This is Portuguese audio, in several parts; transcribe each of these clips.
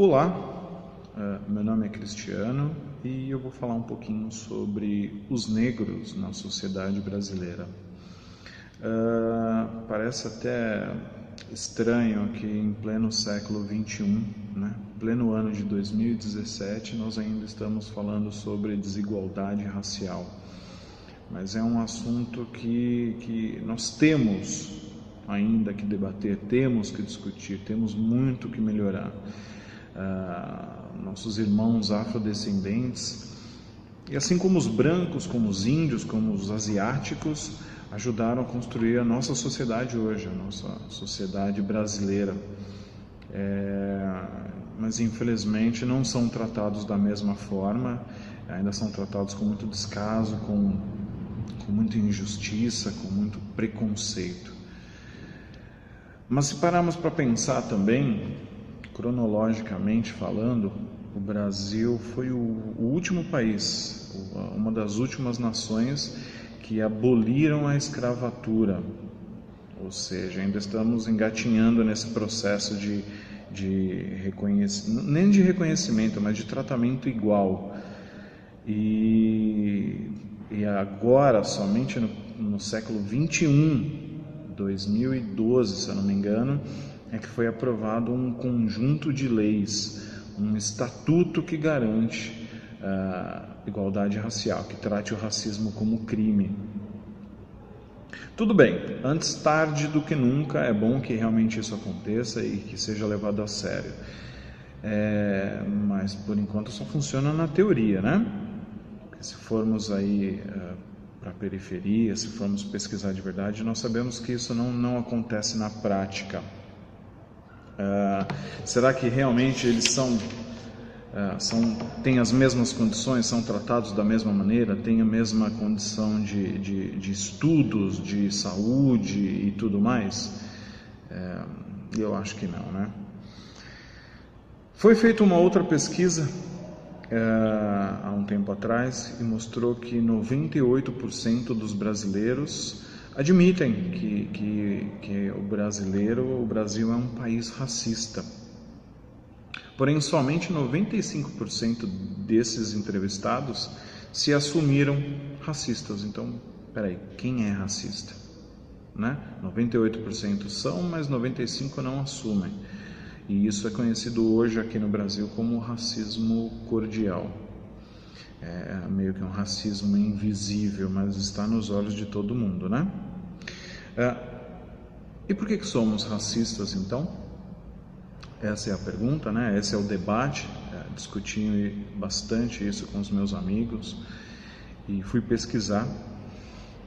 Olá, meu nome é Cristiano e eu vou falar um pouquinho sobre os negros na sociedade brasileira. Parece até estranho que em pleno século XXI, né, pleno ano de 2017, nós ainda estamos falando sobre desigualdade racial. Mas é um assunto que nós temos ainda que debater, temos que discutir, temos muito que melhorar. Nossos irmãos afrodescendentes, e assim como os brancos, como os índios, como os asiáticos, ajudaram a construir a nossa sociedade hoje, a nossa sociedade brasileira. Mas infelizmente não são tratados da mesma forma, ainda são tratados com muito descaso, com muita injustiça, com muito preconceito. Mas se pararmos para pensar também, cronologicamente falando, o Brasil foi o último país, uma das últimas nações que aboliram a escravatura. Ou seja, ainda estamos engatinhando nesse processo de reconhecimento, nem de reconhecimento, mas de tratamento igual. E agora, somente no século XXI, 2012, se eu não me engano, é que foi aprovado um conjunto de leis, um estatuto que garante a igualdade racial, que trate o racismo como crime. Tudo bem, antes tarde do que nunca, é bom que realmente isso aconteça e que seja levado a sério. Mas por enquanto só funciona na teoria, né? Porque se formos aí para a periferia, se formos pesquisar de verdade, nós sabemos que isso não acontece na prática. Será que realmente eles têm as mesmas condições, são tratados da mesma maneira, têm a mesma condição de estudos, de saúde e tudo mais? Eu acho que não, né? Foi feita uma outra pesquisa há um tempo atrás e mostrou que 98% dos brasileiros admitem que o Brasil é um país racista. Porém, somente 95% desses entrevistados se assumiram racistas. Então, peraí, quem é racista? Né? 98% são, mas 95% não assumem. E isso é conhecido hoje aqui no Brasil como racismo cordial. É meio que um racismo invisível, mas está nos olhos de todo mundo, né? E por que somos racistas, então? Essa é a pergunta, né? Esse é o debate. Discuti bastante isso com os meus amigos e fui pesquisar.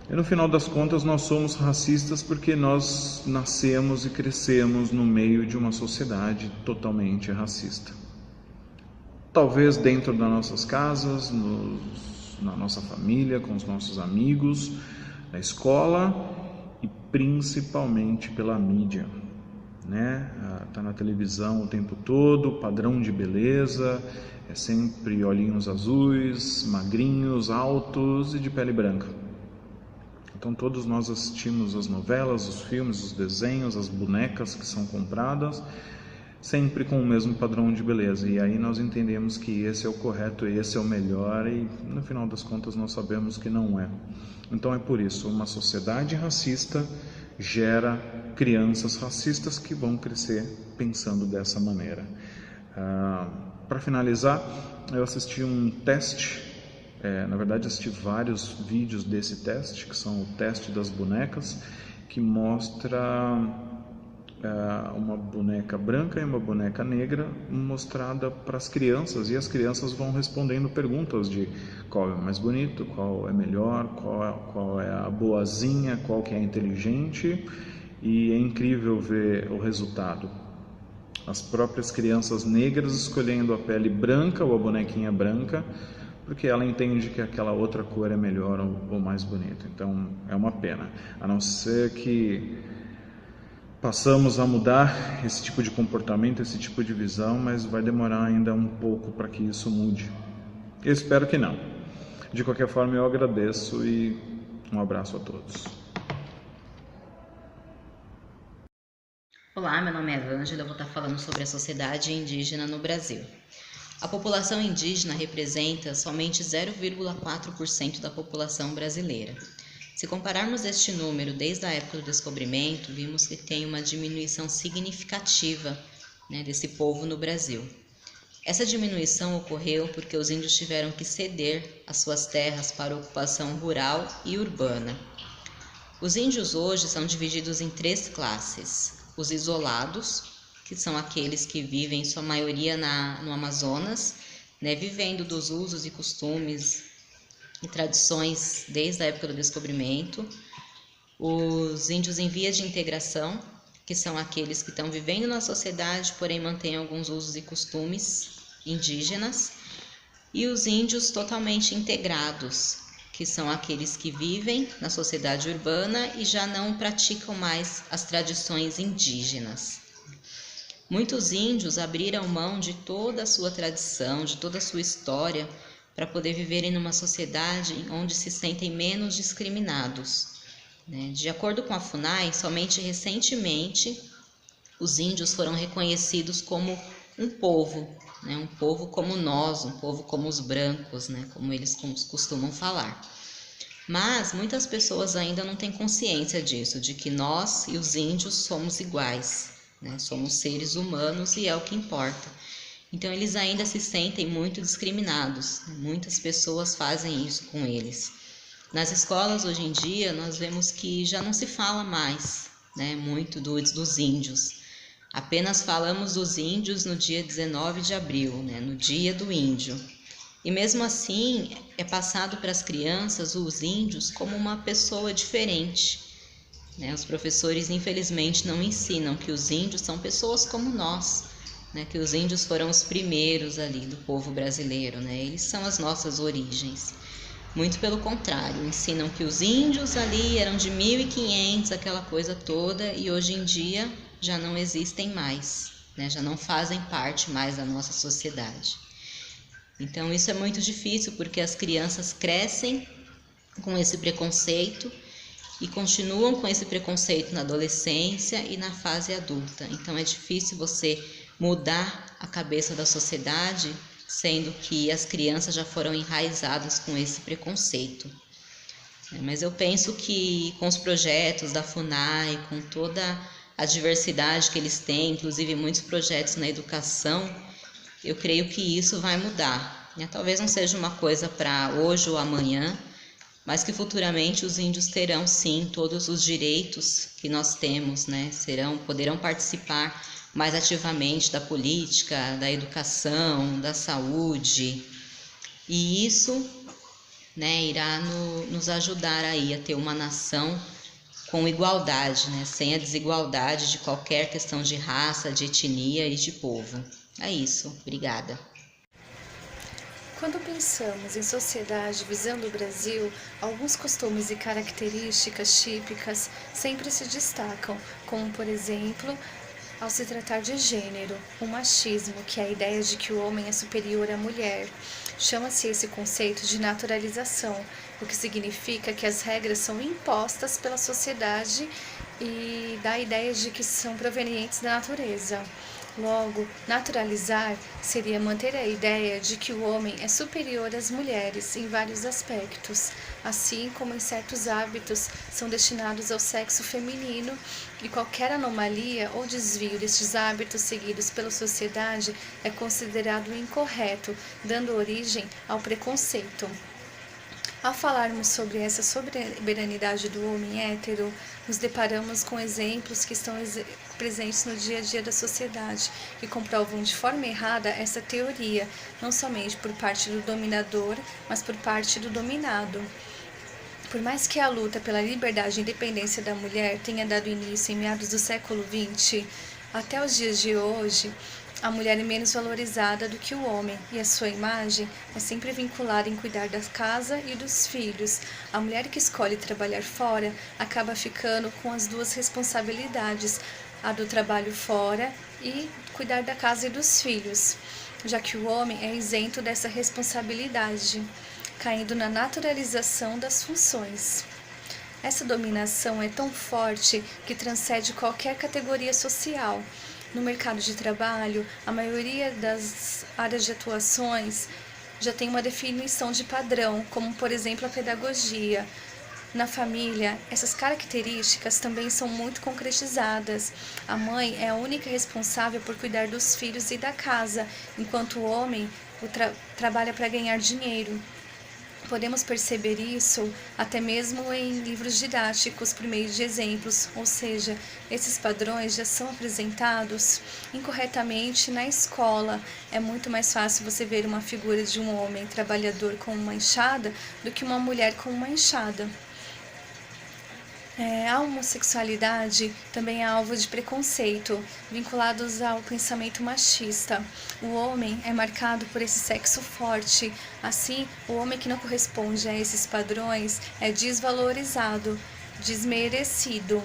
E no final das contas nós somos racistas porque nós nascemos e crescemos no meio de uma sociedade totalmente racista. Talvez dentro das nossas casas, na nossa família, com os nossos amigos, na escola e principalmente pela mídia, né? Tá na televisão o tempo todo, padrão de beleza, é sempre olhinhos azuis, magrinhos, altos e de pele branca. Então todos nós assistimos as novelas, os filmes, os desenhos, as bonecas que são compradas, sempre com o mesmo padrão de beleza. E aí nós entendemos que esse é o correto, esse é o melhor e no final das contas nós sabemos que não é. Então é por isso, uma sociedade racista gera crianças racistas que vão crescer pensando dessa maneira. Para finalizar, eu assisti um teste. Na verdade, assisti vários vídeos desse teste, que são o teste das bonecas, que mostra uma boneca branca e uma boneca negra mostrada para as crianças, e as crianças vão respondendo perguntas de qual é o mais bonito, qual é melhor, qual é a boazinha, qual que é a inteligente, e é incrível ver o resultado. As próprias crianças negras escolhendo a pele branca ou a bonequinha branca, porque ela entende que aquela outra cor é melhor ou mais bonita. Então é uma pena, a não ser que passamos a mudar esse tipo de comportamento, esse tipo de visão, mas vai demorar ainda um pouco para que isso mude. Eu espero que não. De qualquer forma, eu agradeço e um abraço a todos. Olá, meu nome é Ângela, eu vou estar falando sobre a sociedade indígena no Brasil. A população indígena representa somente 0,4% da população brasileira. Se compararmos este número desde a época do descobrimento, vimos que tem uma diminuição significativa, desse povo no Brasil. Essa diminuição ocorreu porque os índios tiveram que ceder as suas terras para ocupação rural e urbana. Os índios hoje são divididos em 3 classes: os isolados, que são aqueles que vivem em sua maioria no Amazonas, vivendo dos usos e costumes e tradições desde a época do descobrimento; os índios em via de integração, que são aqueles que estão vivendo na sociedade, porém mantêm alguns usos e costumes indígenas; e os índios totalmente integrados, que são aqueles que vivem na sociedade urbana e já não praticam mais as tradições indígenas. Muitos índios abriram mão de toda a sua tradição, de toda a sua história, para poder viverem numa sociedade onde se sentem menos discriminados. De acordo com a FUNAI, somente recentemente os índios foram reconhecidos como um povo como nós, um povo como os brancos, como eles costumam falar. Mas muitas pessoas ainda não têm consciência disso, de que nós e os índios somos iguais, somos seres humanos e é o que importa. Então eles ainda se sentem muito discriminados, muitas pessoas fazem isso com eles. Nas escolas hoje em dia nós vemos que já não se fala mais muito dos índios. Apenas falamos dos índios no dia 19 de abril, no dia do índio. E mesmo assim é passado para as crianças os índios como uma pessoa diferente. Os professores infelizmente não ensinam que os índios são pessoas como nós, que os índios foram os primeiros ali do povo brasileiro, eles são as nossas origens. Muito pelo contrário, ensinam que os índios ali eram de 1500, aquela coisa toda, e hoje em dia já não existem mais, já não fazem parte mais da nossa sociedade. Então isso é muito difícil porque as crianças crescem com esse preconceito e continuam com esse preconceito na adolescência e na fase adulta. Então é difícil você mudar a cabeça da sociedade, sendo que as crianças já foram enraizadas com esse preconceito. Mas eu penso que com os projetos da FUNAI, com toda a diversidade que eles têm, inclusive muitos projetos na educação, eu creio que isso vai mudar. Talvez não seja uma coisa para hoje ou amanhã, mas que futuramente os índios terão sim todos os direitos que nós temos, poderão participar mais ativamente da política, da educação, da saúde, e isso irá nos ajudar aí a ter uma nação com igualdade, sem a desigualdade de qualquer questão de raça, de etnia e de povo. É isso, obrigada. Quando pensamos em sociedade visando o Brasil, alguns costumes e características típicas sempre se destacam, como, por exemplo, ao se tratar de gênero, o machismo, que é a ideia de que o homem é superior à mulher. Chama-se esse conceito de naturalização, o que significa que as regras são impostas pela sociedade e dá a ideia de que são provenientes da natureza. Logo, naturalizar seria manter a ideia de que o homem é superior às mulheres em vários aspectos, assim como em certos hábitos são destinados ao sexo feminino, e qualquer anomalia ou desvio destes hábitos seguidos pela sociedade é considerado incorreto, dando origem ao preconceito. Ao falarmos sobre essa soberanidade do homem hétero, nos deparamos com exemplos que estão presentes no dia a dia da sociedade, que comprovam de forma errada essa teoria, não somente por parte do dominador, mas por parte do dominado. Por mais que a luta pela liberdade e independência da mulher tenha dado início em meados do século XX, até os dias de hoje, a mulher é menos valorizada do que o homem, e a sua imagem é sempre vinculada em cuidar da casa e dos filhos. A mulher que escolhe trabalhar fora acaba ficando com as duas responsabilidades, a do trabalho fora e cuidar da casa e dos filhos, já que o homem é isento dessa responsabilidade, caindo na naturalização das funções. Essa dominação é tão forte que transcende qualquer categoria social. No mercado de trabalho, a maioria das áreas de atuações já tem uma definição de padrão, como por exemplo a pedagogia. Na família, essas características também são muito concretizadas. A mãe é a única responsável por cuidar dos filhos e da casa, enquanto o homem trabalha para ganhar dinheiro. Podemos perceber isso até mesmo em livros didáticos por meio de exemplos, ou seja, esses padrões já são apresentados incorretamente na escola. É muito mais fácil você ver uma figura de um homem trabalhador com uma enxada do que uma mulher com uma enxada. A homossexualidade também é alvo de preconceito, vinculados ao pensamento machista. O homem é marcado por esse sexo forte, assim, o homem que não corresponde a esses padrões é desvalorizado, desmerecido.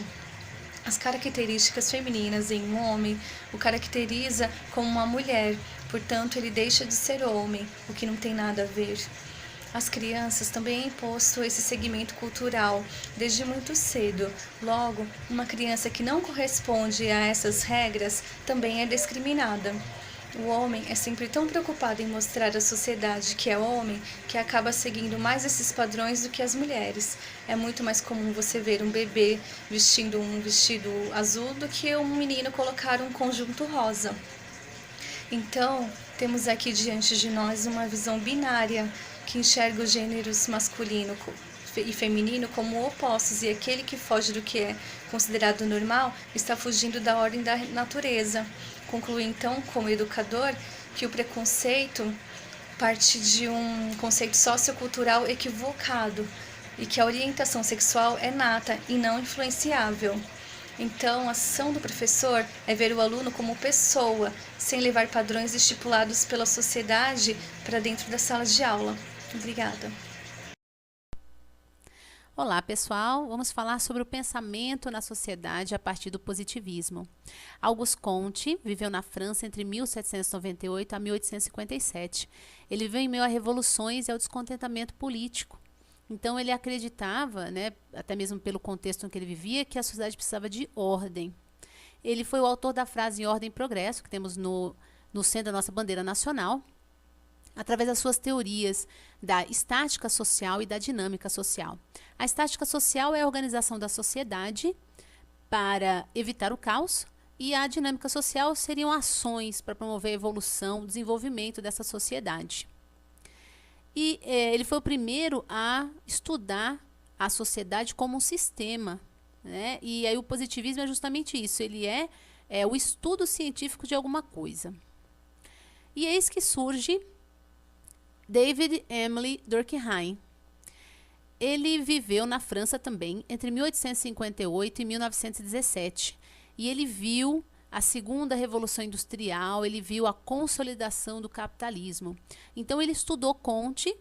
As características femininas em um homem o caracteriza como uma mulher, portanto, ele deixa de ser homem, o que não tem nada a ver. Às crianças também é imposto esse segmento cultural desde muito cedo. Logo, uma criança que não corresponde a essas regras também é discriminada. O homem é sempre tão preocupado em mostrar à sociedade que é homem que acaba seguindo mais esses padrões do que as mulheres. É muito mais comum você ver um bebê vestindo um vestido azul do que um menino colocar um conjunto rosa. Então, temos aqui diante de nós uma visão binária que enxerga os gêneros masculino e feminino como opostos, e aquele que foge do que é considerado normal está fugindo da ordem da natureza. Conclui então, como educador, que o preconceito parte de um conceito sociocultural equivocado e que a orientação sexual é nata e não influenciável. Então, a ação do professor é ver o aluno como pessoa, sem levar padrões estipulados pela sociedade para dentro da sala de aula. Obrigada. Olá, pessoal. Vamos falar sobre o pensamento na sociedade a partir do positivismo. Auguste Comte viveu na França entre 1798 a 1857. Ele viveu em meio a revoluções e ao descontentamento político. Então, ele acreditava, até mesmo pelo contexto em que ele vivia, que a sociedade precisava de ordem. Ele foi o autor da frase em ordem e progresso, que temos no centro da nossa bandeira nacional, através das suas teorias da estática social e da dinâmica social. A estática social é a organização da sociedade para evitar o caos, e a dinâmica social seriam ações para promover a evolução, o desenvolvimento dessa sociedade. E ele foi o primeiro a estudar a sociedade como um sistema, E aí o positivismo é justamente isso, ele é o estudo científico de alguma coisa. E eis que surge David Emile Durkheim. Ele viveu na França também entre 1858 e 1917. E ele viu a segunda revolução industrial, ele viu a consolidação do capitalismo. Então ele estudou Comte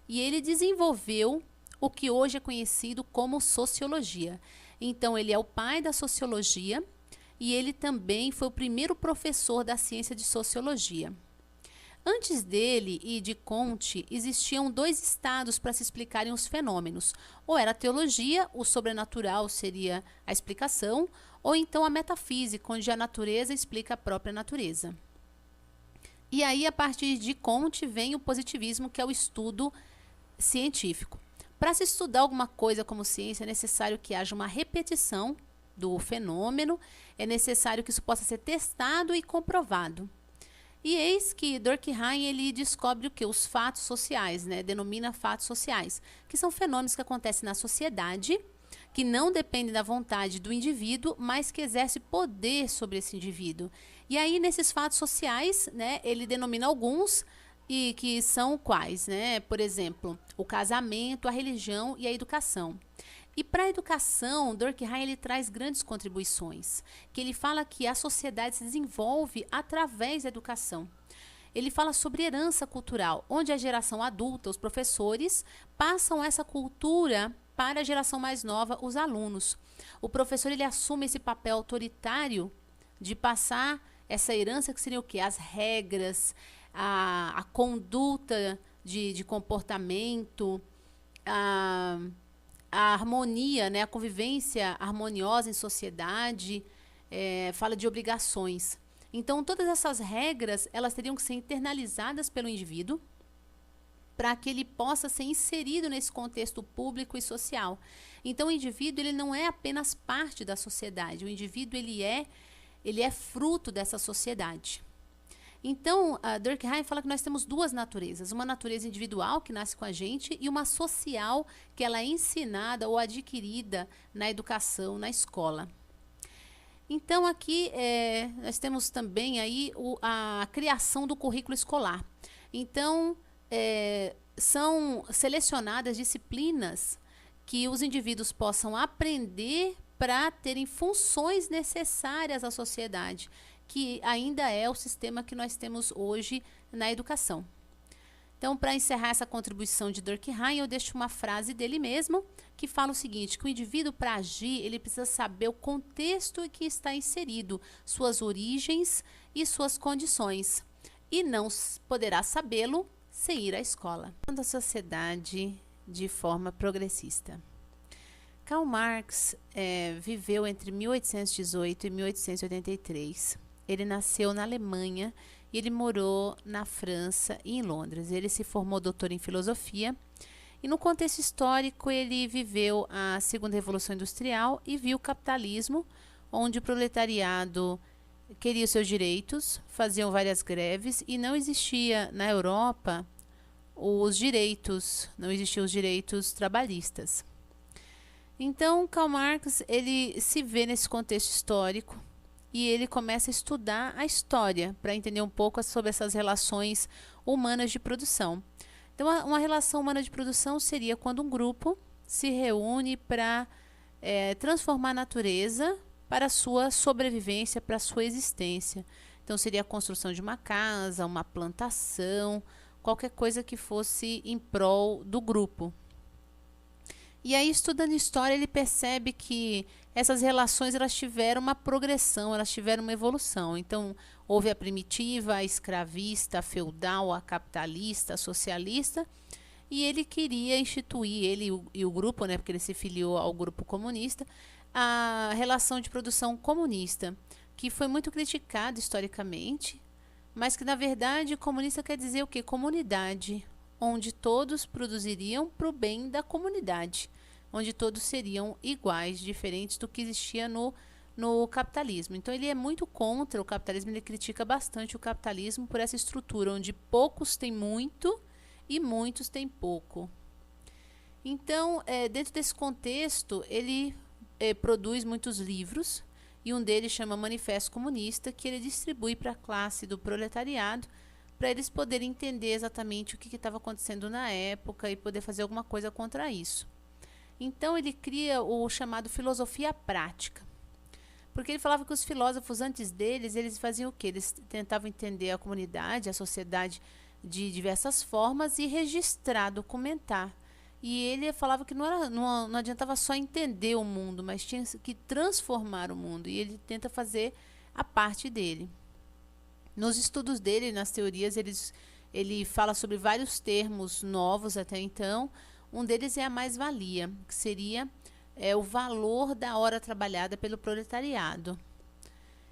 e ele desenvolveu o que hoje é conhecido como sociologia. Então ele é o pai da sociologia e ele também foi o primeiro professor da ciência de sociologia. Antes dele e de Comte, existiam dois estados para se explicarem os fenômenos. Ou era a teologia, o sobrenatural seria a explicação, ou então a metafísica, onde a natureza explica a própria natureza. E aí, a partir de Comte, vem o positivismo, que é o estudo científico. Para se estudar alguma coisa como ciência, é necessário que haja uma repetição do fenômeno, é necessário que isso possa ser testado e comprovado. E eis que Durkheim ele descobre o que? Os fatos sociais, denomina fatos sociais, que são fenômenos que acontecem na sociedade, que não dependem da vontade do indivíduo, mas que exerce poder sobre esse indivíduo. E aí, nesses fatos sociais, ele denomina alguns, e que são quais? Por exemplo, o casamento, a religião e a educação. E para a educação, Durkheim ele traz grandes contribuições, que ele fala que a sociedade se desenvolve através da educação. Ele fala sobre herança cultural, onde a geração adulta, os professores, passam essa cultura para a geração mais nova, os alunos. O professor ele assume esse papel autoritário de passar essa herança, que seria o quê? As regras, a conduta de comportamento, a harmonia, né, a convivência harmoniosa em sociedade, fala de obrigações. Então, todas essas regras, elas teriam que ser internalizadas pelo indivíduo para que ele possa ser inserido nesse contexto público e social. Então, o indivíduo, ele não é apenas parte da sociedade, o indivíduo, ele é fruto dessa sociedade. Então, a Durkheim fala que nós temos duas naturezas, uma natureza individual, que nasce com a gente, e uma social, que ela é ensinada ou adquirida na educação, na escola. Então, aqui nós temos também aí a criação do currículo escolar. Então, são selecionadas disciplinas que os indivíduos possam aprender para terem funções necessárias à sociedade, que ainda é o sistema que nós temos hoje na educação. Então, para encerrar essa contribuição de Durkheim, eu deixo uma frase dele mesmo, que fala o seguinte, que o indivíduo, para agir, ele precisa saber o contexto em que está inserido, suas origens e suas condições, e não poderá sabê-lo sem ir à escola. A sociedade de forma progressista. Karl Marx viveu entre 1818 e 1883. Ele nasceu na Alemanha e ele morou na França e em Londres. Ele se formou doutor em filosofia e no contexto histórico ele viveu a Segunda Revolução Industrial e viu o capitalismo, onde o proletariado queria os seus direitos, faziam várias greves e não existia na Europa não existiam os direitos trabalhistas. Então, Karl Marx, ele se vê nesse contexto histórico e ele começa a estudar a história para entender um pouco sobre essas relações humanas de produção. Então, uma relação humana de produção seria quando um grupo se reúne para transformar a natureza para a sua sobrevivência, para a sua existência. Então, seria a construção de uma casa, uma plantação, qualquer coisa que fosse em prol do grupo. E aí, estudando história, ele percebe que essas relações elas tiveram uma progressão, elas tiveram uma evolução. Então, houve a primitiva, a escravista, a feudal, a capitalista, a socialista, e ele queria instituir, ele e o grupo, né, porque ele se filiou ao grupo comunista, a relação de produção comunista, que foi muito criticada historicamente, mas que, na verdade, comunista quer dizer o quê? Comunidade, onde todos produziriam para o bem da comunidade, onde todos seriam iguais, diferentes do que existia no capitalismo. Então, ele é muito contra o capitalismo, ele critica bastante o capitalismo por essa estrutura, onde poucos têm muito e muitos têm pouco. Então, dentro desse contexto, ele produz muitos livros, e um deles chama Manifesto Comunista, que ele distribui para a classe do proletariado, para eles poderem entender exatamente o que estava acontecendo na época e poder fazer alguma coisa contra isso. Então, ele cria o chamado filosofia prática, porque ele falava que os filósofos antes deles, eles faziam o quê? Eles tentavam entender a comunidade, a sociedade de diversas formas e registrar, documentar. E ele falava que não adiantava só entender o mundo, mas tinha que transformar o mundo. E ele tenta fazer a parte dele. Nos estudos dele, nas teorias, ele fala sobre vários termos novos até então. Um deles é a mais-valia, que seria o valor da hora trabalhada pelo proletariado.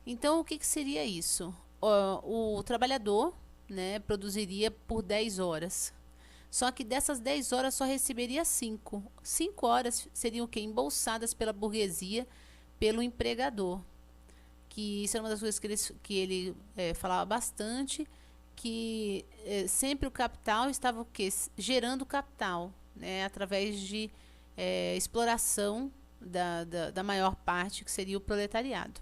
Então, o que seria isso? O trabalhador, né, produziria por 10 horas. Só que dessas 10 horas só receberia 5. 5 horas seriam o quê? Embolsadas pela burguesia, pelo empregador. Que isso é uma das coisas que ele falava bastante, que sempre o capital estava o quê? Gerando capital, né, através de exploração da maior parte, que seria o proletariado.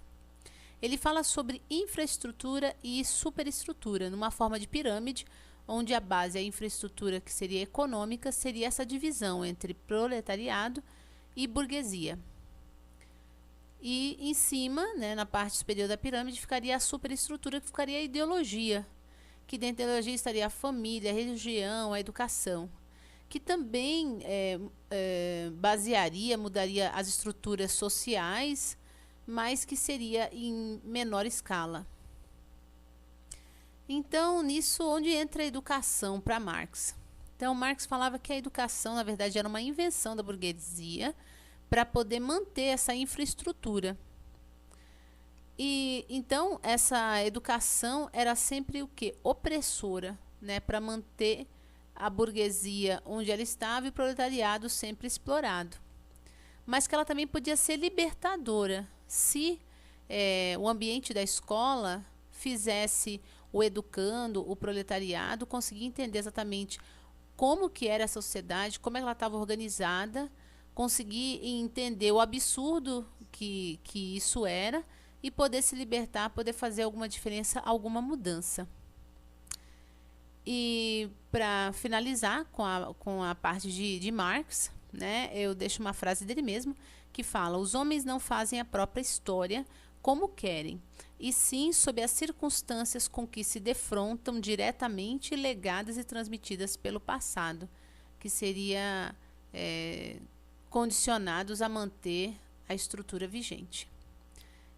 Ele fala sobre infraestrutura e superestrutura, numa forma de pirâmide, onde a base, a infraestrutura que seria econômica, seria essa divisão entre proletariado e burguesia. E em cima, né, na parte superior da pirâmide, ficaria a superestrutura, que ficaria a ideologia, que dentro da ideologia estaria a família, a religião, a educação, que também mudaria as estruturas sociais, mas que seria em menor escala. Então, nisso, onde entra a educação para Marx? Então, Marx falava que a educação, na verdade, era uma invenção da burguesia para poder manter essa infraestrutura. E então essa educação era sempre o quê? Opressora, né, para manter a burguesia onde ela estava e o proletariado sempre explorado. Mas que ela também podia ser libertadora se o ambiente da escola fizesse o educando, o proletariado, conseguir entender exatamente como que era a sociedade, como ela estava organizada, conseguir entender o absurdo que isso era e poder se libertar, poder fazer alguma diferença, alguma mudança. E para finalizar com a parte de Marx, né, eu deixo uma frase dele mesmo, que fala: os homens não fazem a própria história como querem, e sim sob as circunstâncias com que se defrontam diretamente legadas e transmitidas pelo passado, que seria condicionados a manter a estrutura vigente.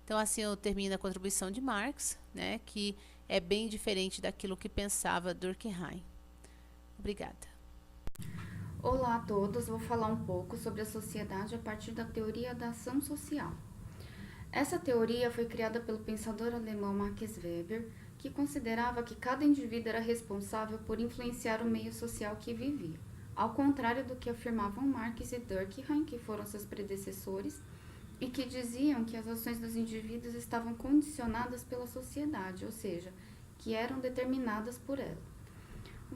Então, assim eu termino a contribuição de Marx, né, que é bem diferente daquilo que pensava Durkheim. Obrigada. Olá a todos, vou falar um pouco sobre a sociedade a partir da teoria da ação social. Essa teoria foi criada pelo pensador alemão Max Weber, que considerava que cada indivíduo era responsável por influenciar o meio social que vivia, ao contrário do que afirmavam Marx e Durkheim, que foram seus predecessores, e que diziam que as ações dos indivíduos estavam condicionadas pela sociedade, ou seja, que eram determinadas por ela.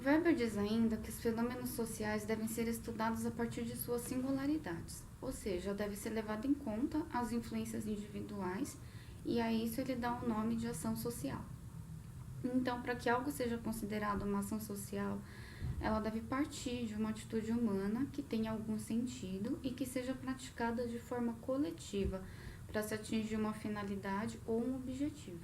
Weber diz ainda que os fenômenos sociais devem ser estudados a partir de suas singularidades, ou seja, deve ser levado em conta as influências individuais, e a isso ele dá o nome de ação social. Então, para que algo seja considerado uma ação social, ela deve partir de uma atitude humana que tenha algum sentido e que seja praticada de forma coletiva para se atingir uma finalidade ou um objetivo.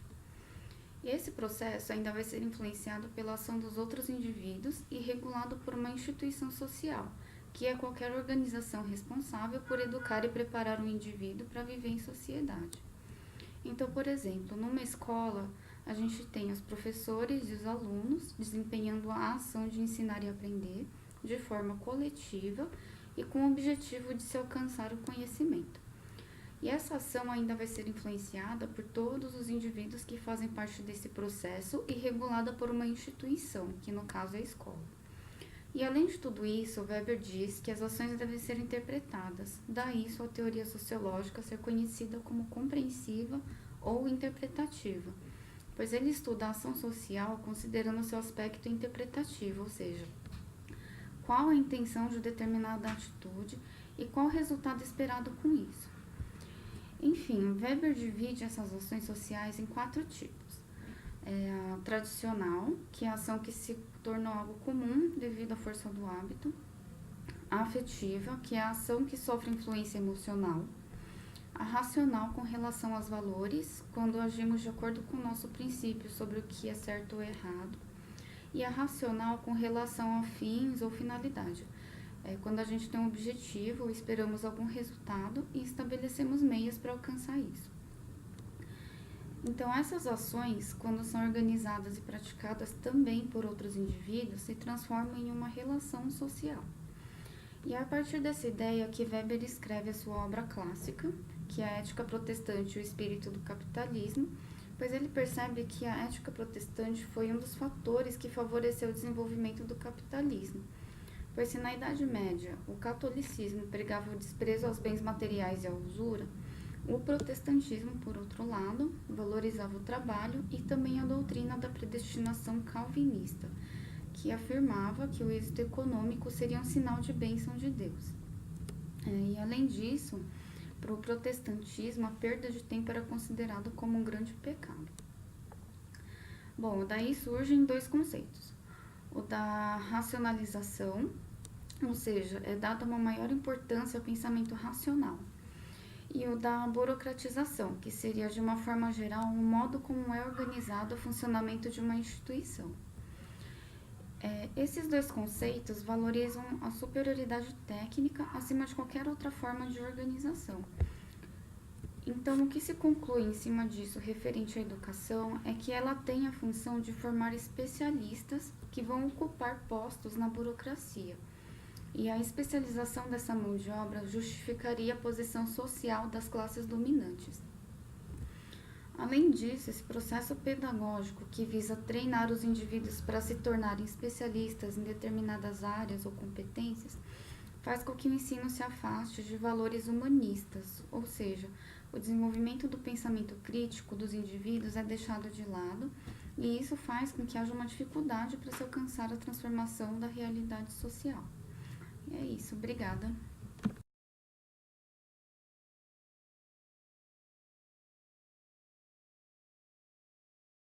E esse processo ainda vai ser influenciado pela ação dos outros indivíduos e regulado por uma instituição social, que é qualquer organização responsável por educar e preparar um indivíduo para viver em sociedade. Então, por exemplo, numa escola, a gente tem os professores e os alunos desempenhando a ação de ensinar e aprender de forma coletiva e com o objetivo de se alcançar o conhecimento. E essa ação ainda vai ser influenciada por todos os indivíduos que fazem parte desse processo e regulada por uma instituição, que no caso é a escola. E além de tudo isso, Weber diz que as ações devem ser interpretadas, daí sua teoria sociológica ser conhecida como compreensiva ou interpretativa, pois ele estuda a ação social considerando seu aspecto interpretativo, ou seja, qual a intenção de determinada atitude e qual o resultado esperado com isso. Enfim, Weber divide essas ações sociais em 4 tipos. A tradicional, que é a ação que se tornou algo comum devido à força do hábito. A afetiva, que é a ação que sofre influência emocional. A racional, com relação aos valores, quando agimos de acordo com o nosso princípio sobre o que é certo ou errado. E a racional, com relação a fins ou finalidade. Quando a gente tem um objetivo, esperamos algum resultado e estabelecemos meios para alcançar isso. Então, essas ações, quando são organizadas e praticadas também por outros indivíduos, se transformam em uma relação social. E é a partir dessa ideia que Weber escreve a sua obra clássica, que é a Ética Protestante e o Espírito do Capitalismo, pois ele percebe que a ética protestante foi um dos fatores que favoreceu o desenvolvimento do capitalismo. Pois se na Idade Média o catolicismo pregava o desprezo aos bens materiais e à usura, o protestantismo, por outro lado, valorizava o trabalho e também a doutrina da predestinação calvinista, que afirmava que o êxito econômico seria um sinal de bênção de Deus. E além disso, para o protestantismo, a perda de tempo era considerada como um grande pecado. Bom, daí surgem 2 conceitos. O da racionalização, ou seja, é dada uma maior importância ao pensamento racional. E o da burocratização, que seria, de uma forma geral, o modo como é organizado o funcionamento de uma instituição. Esses 2 conceitos valorizam a superioridade técnica acima de qualquer outra forma de organização. Então, o que se conclui em cima disso referente à educação é que ela tem a função de formar especialistas que vão ocupar postos na burocracia. E a especialização dessa mão de obra justificaria a posição social das classes dominantes. Além disso, esse processo pedagógico que visa treinar os indivíduos para se tornarem especialistas em determinadas áreas ou competências, faz com que o ensino se afaste de valores humanistas, ou seja, o desenvolvimento do pensamento crítico dos indivíduos é deixado de lado, e isso faz com que haja uma dificuldade para se alcançar a transformação da realidade social. E é isso, obrigada.